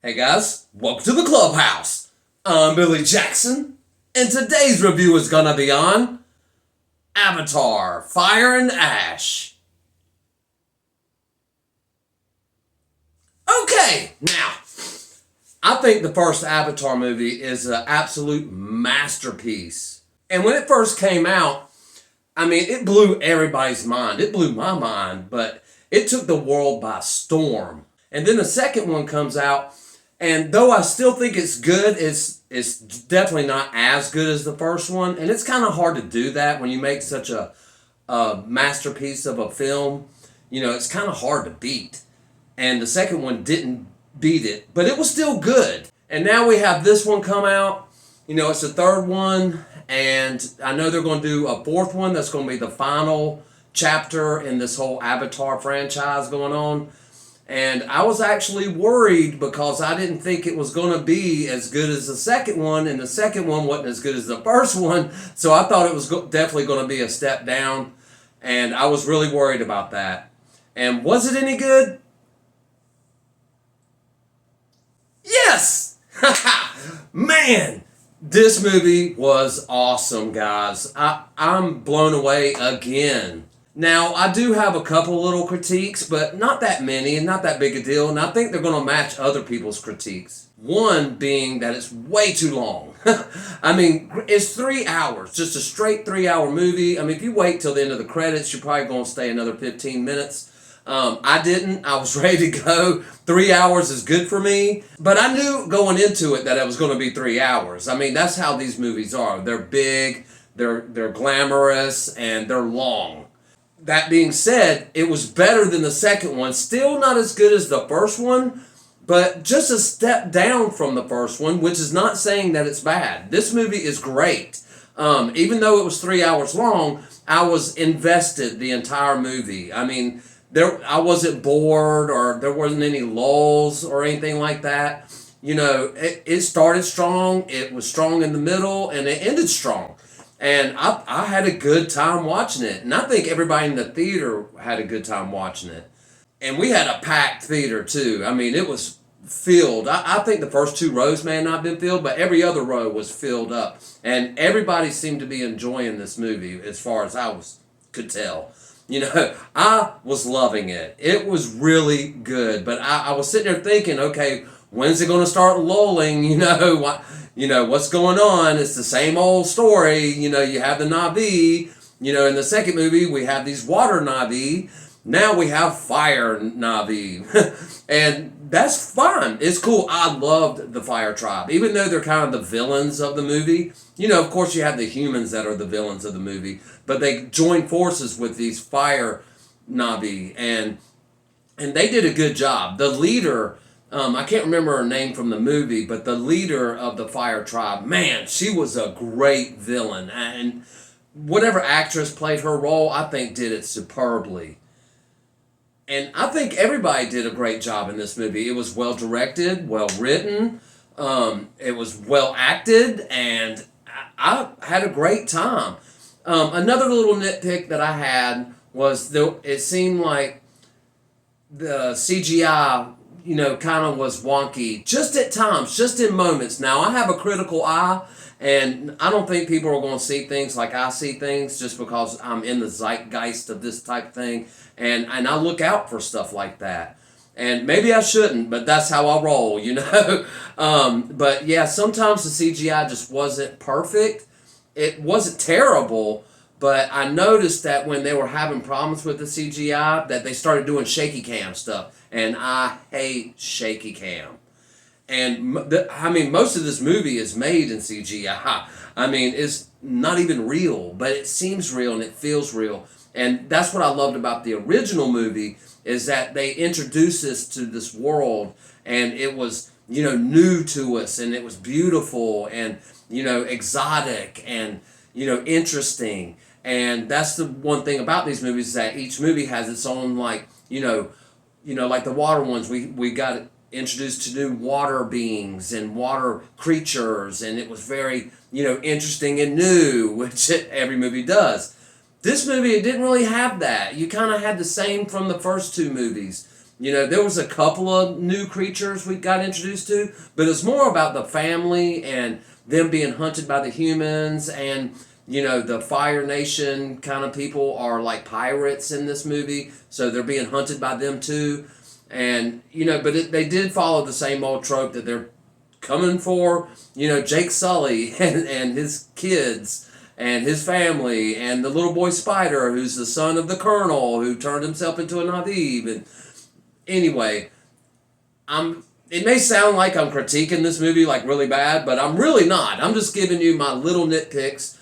Hey guys, welcome to the clubhouse. I'm Billy Jackson, and today's review is gonna be on Avatar: Fire and Ash. Okay, now I think the first Avatar movie is an absolute masterpiece. And when it first came out, I mean, it blew everybody's mind. It blew my mind, but it took the world by storm. And then the second one comes out, and though I still think it's good, it's definitely not as good as the first one. And it's kind of hard to do that when you make such a masterpiece of a film. You know, it's kind of hard to beat. And the second one didn't beat it, but it was still good. And now we have this one come out. You know, it's the third one, and I know they're going to do a fourth one that's going to be the final chapter in this whole Avatar franchise going on. And I was actually worried because I didn't think it was going to be as good as the second one, and the second one wasn't as good as the first one. So I thought it was definitely going to be a step down, and I was really worried about that. And was it any good? Yes! Man, this movie was awesome, guys. I'm blown away again. Now, I do have a couple little critiques, but not that many and not that big a deal, and I think they're going to match other people's critiques. One being that it's way too long. I mean, it's 3 hours, just a straight 3 hour movie. I mean, if you wait till the end of the credits, you're probably going to stay another 15 minutes. I didn't. I was ready to go. 3 hours is good for me. But I knew going into it that it was going to be 3 hours. I mean, that's how these movies are. They're big, they're glamorous, and they're long. That being said, it was better than the second one. Still not as good as the first one, but just a step down from the first one, which is not saying that it's bad. This movie is great. Even though it was 3 hours long, I was invested the entire movie. I mean, I wasn't bored, or there wasn't any lulls or anything like that. You know, it started strong, it was strong in the middle, and it ended strong. And I had a good time watching it. And I think everybody in the theater had a good time watching it. And we had a packed theater too. I mean, it was filled. I think the first two rows may have not been filled, but every other row was filled up. And everybody seemed to be enjoying this movie as far as could tell. You know, I was loving it. It was really good. But I was sitting there thinking, okay, when's it going to start lulling? What's going on? It's the same old story. You know, you have the Na'vi. You know, in the second movie, we have these water Na'vi. Now we have fire Na'vi. And that's fine. It's cool. I loved the Fire Tribe. Even though they're kind of the villains of the movie. You know, of course, you have the humans that are the villains of the movie. But they join forces with these fire Na'vi. And they did a good job. The leader... I can't remember her name from the movie, but the leader of the Fire Tribe, man, she was a great villain. And whatever actress played her role, I think did it superbly. And I think everybody did a great job in this movie. It was well directed, well written, it was well acted, and I had a great time. Another little nitpick that I had was it seemed like the CGI kind of was wonky just at times, just in moments. Now, I have a critical eye, and I don't think people are going to see things like I see things just because I'm in the zeitgeist of this type of thing, and I look out for stuff like that. And maybe I shouldn't, but that's how I roll, you know? But yeah, sometimes the CGI just wasn't perfect. It wasn't terrible, but I noticed that when they were having problems with the CGI, that they started doing shaky cam stuff. And I hate shaky cam. And most of this movie is made in CGI. I mean, it's not even real, but it seems real and it feels real. And that's what I loved about the original movie, is that they introduced us to this world, and it was, new to us, and it was beautiful and, exotic and, interesting. And that's the one thing about these movies, is that each movie has its own, like the water ones, we got introduced to new water beings and water creatures, and it was very, interesting and new, which every movie does. This movie, it didn't really have that. You kind of had the same from the first two movies. You know, there was a couple of new creatures we got introduced to, but it's more about the family and them being hunted by the humans, and you know, the Fire Nation kind of people are like pirates in this movie, so they're being hunted by them too. And you know, but they did follow the same old trope that they're coming for, you know, Jake Sully and his kids and his family and the little boy Spider, who's the son of the Colonel who turned himself into a Nadib. And anyway, it may sound like I'm critiquing this movie like really bad, but I'm really not. I'm just giving you my little nitpicks,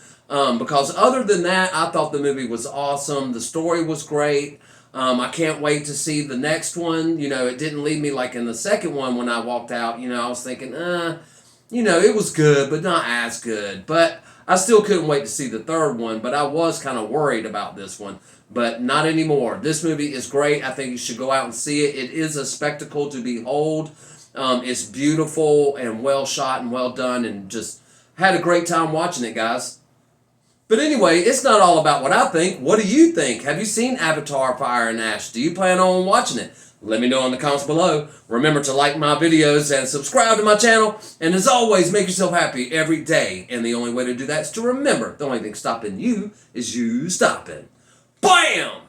because other than that, I thought the movie was awesome. The story was great. I can't wait to see the next one. You know, it didn't leave me like in the second one when I walked out. You know, I was thinking, you know, it was good, but not as good. But I still couldn't wait to see the third one, but I was kind of worried about this one. But not anymore. This movie is great. I think you should go out and see it. It is a spectacle to behold. It's beautiful and well shot and well done, and just had a great time watching it, guys. But anyway, it's not all about what I think. What do you think? Have you seen Avatar Fire and Ash? Do you plan on watching it? Let me know in the comments below. Remember to like my videos and subscribe to my channel. And as always, make yourself happy every day. And the only way to do that is to remember the only thing stopping you is you stopping. BAM!